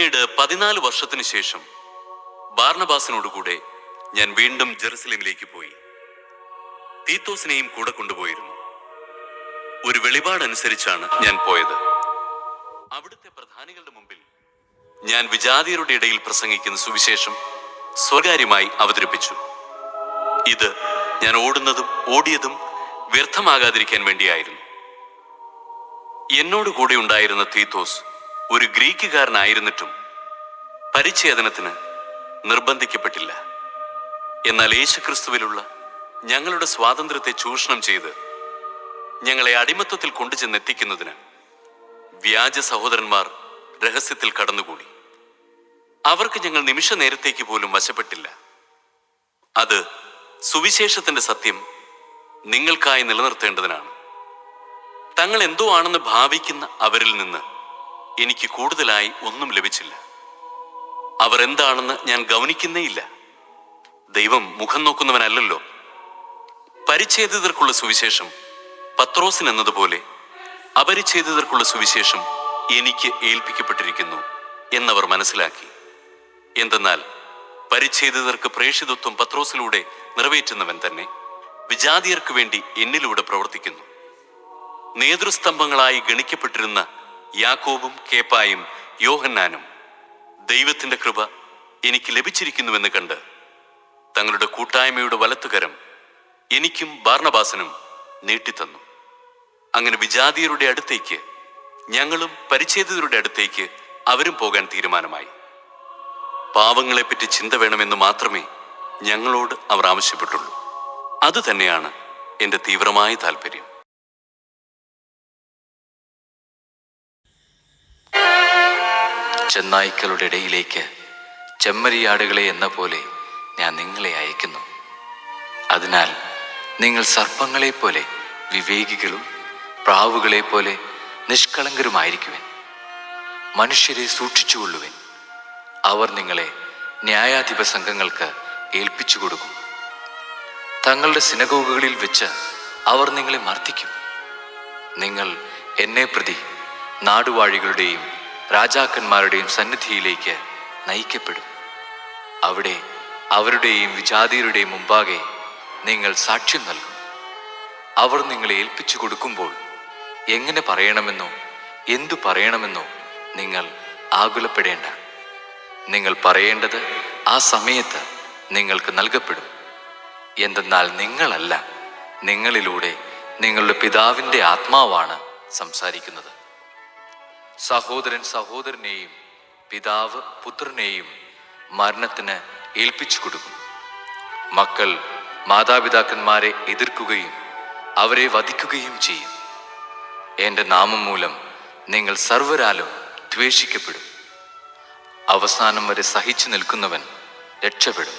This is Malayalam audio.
പിന്നീട് 14 വർഷത്തിനു ശേഷം ബാർണബാസിനോടുകൂടെ ഞാൻ വീണ്ടും ജെറുസലേമിലേക്ക് പോയി. തീത്തോസിനെയും കൂടെ കൊണ്ടുപോയിരുന്നു. ഒരു വെളിപാടനുസരിച്ചാണ് ഞാൻ പോയത്. അവിടുത്തെ പ്രധാനികളുടെ മുമ്പിൽ ഞാൻ വിജാതിയരുടെ ഇടയിൽ പ്രസംഗിക്കുന്ന സുവിശേഷം സ്വകാര്യമായി അവതരിപ്പിച്ചു. ഇത് ഞാൻ ഓടിയതും വ്യർത്ഥമാകാതിരിക്കാൻ വേണ്ടിയായിരുന്നു. എന്നോട് കൂടെ ഉണ്ടായിരുന്ന തീത്തോസ് ഒരു ഗ്രീക്കുകാരനായിരുന്നിട്ടും പരിച്ഛേദനത്തിന് നിർബന്ധിക്കപ്പെട്ടില്ല. എന്നാൽ യേശുക്രിസ്തുവിലുള്ള ഞങ്ങളുടെ സ്വാതന്ത്ര്യത്തെ ചൂഷണം ചെയ്ത് ഞങ്ങളെ അടിമത്തത്തിൽ കൊണ്ടുചെന്നെത്തിക്കുന്നതിന് വ്യാജ സഹോദരന്മാർ രഹസ്യത്തിൽ കടന്നുകൂടി. അവർക്ക് ഞങ്ങൾ നിമിഷ നേരത്തേക്ക് പോലും വശപ്പെട്ടില്ല. അത് സുവിശേഷത്തിന്റെ സത്യം നിങ്ങൾക്കായി നിലനിർത്തേണ്ടതിനാണ്. തങ്ങൾ എന്തോ ആണെന്ന് ഭാവിക്കുന്ന അവരിൽ നിന്ന് എനിക്ക് കൂടുതലായി ഒന്നും ലഭിച്ചില്ല. അവർ എന്താണെന്ന് ഞാൻ ഗൗനിക്കുന്നേയില്ല. ദൈവം മുഖം നോക്കുന്നവനല്ലല്ലോ. പരിച്ഛേദിതർക്കുള്ള സുവിശേഷം പത്രോസിന് എന്നതുപോലെ അപരിച്ഛേദിതർക്കുള്ള സുവിശേഷം എനിക്ക് ഏൽപ്പിക്കപ്പെട്ടിരിക്കുന്നു എന്നവർ മനസ്സിലാക്കി. എന്തെന്നാൽ പരിച്ഛേദിതർക്ക് പ്രേഷിതത്വം പത്രോസിലൂടെ നിറവേറ്റുന്നവൻ തന്നെ വിജാതിയർക്ക് വേണ്ടി എന്നിലൂടെ പ്രവർത്തിക്കുന്നു. നേതൃസ്തംഭങ്ങളായി ഗണിക്കപ്പെട്ടിരുന്ന യാക്കോബും കേപ്പായും യോഹന്നാനും ദൈവത്തിന്റെ കൃപ എനിക്ക് ലഭിച്ചിരിക്കുന്നുവെന്ന് കണ്ട് തങ്ങളുടെ കൂട്ടായ്മയുടെ വലത്തുകരം എനിക്കും ബാർണബാസിനും നീട്ടിത്തന്നു. അങ്ങനെ വിജാതിയരുടെ അടുത്തേക്ക് ഞങ്ങളും പരിച്ഛേദിതരുടെ അടുത്തേക്ക് അവരും പോകാൻ തീരുമാനമായി. പാവങ്ങളെപ്പറ്റി ചിന്ത വേണമെന്ന് മാത്രമേ ഞങ്ങളോട് അവർ ആവശ്യപ്പെട്ടുള്ളൂ. അതുതന്നെയാണ് എൻ്റെ തീവ്രമായ താല്പര്യം. ചെന്നായ്ക്കളുടെ ഇടയിലേക്ക് ചെമ്മരിയാടുകളെ എന്ന പോലെ ഞാൻ നിങ്ങളെ അയക്കുന്നു. അതിനാൽ നിങ്ങൾ സർപ്പങ്ങളെ പോലെ വിവേകികളും പ്രാവുകളെ പോലെ നിഷ്കളങ്കരുമായിരിക്കുവിൻ. മനുഷ്യരെ സൂക്ഷിച്ചുകൊള്ളുവിൻ. അവർ നിങ്ങളെ ന്യായാധിപ സംഘങ്ങൾക്ക് ഏൽപ്പിച്ചു കൊടുക്കും. തങ്ങളുടെ സിനഗോഗുകളിൽ വെച്ച് അവർ നിങ്ങളെ മർദ്ദിക്കും. നിങ്ങൾ എന്നെ പ്രതി നാടുവാഴികളുടെയും രാജാക്കന്മാരുടെയും സന്നിധിയിലേക്ക് നയിക്കപ്പെടും. അവിടെ അവരുടെയും വിജാതിയരുടെയും മുമ്പാകെ നിങ്ങൾ സാക്ഷ്യം നൽകും. അവർ നിങ്ങളെ ഏൽപ്പിച്ചു കൊടുക്കുമ്പോൾ എങ്ങനെ പറയണമെന്നോ എന്തു പറയണമെന്നോ നിങ്ങൾ ആകുലപ്പെടേണ്ട. നിങ്ങൾ പറയേണ്ടത് ആ സമയത്ത് നിങ്ങൾക്ക് നൽകപ്പെടും. എന്തെന്നാൽ നിങ്ങളല്ല, നിങ്ങളിലൂടെ നിങ്ങളുടെ പിതാവിൻ്റെ ആത്മാവാണ് സംസാരിക്കുന്നത്. സഹോദരൻ സഹോദരനെയും പിതാവ് പുത്രനെയും മരണത്തിന് ഏൽപ്പിച്ചു കൊടുക്കും. മക്കൾ മാതാപിതാക്കന്മാരെ എതിർക്കുകയും അവരെ വധിക്കുകയും ചെയ്യും. എൻ്റെ നാമം മൂലം നിങ്ങൾ സർവ്വരാലും ദ്വേഷിക്കപ്പെടും. അവസാനം വരെ സഹിച്ചു നിൽക്കുന്നവൻ രക്ഷപ്പെടും.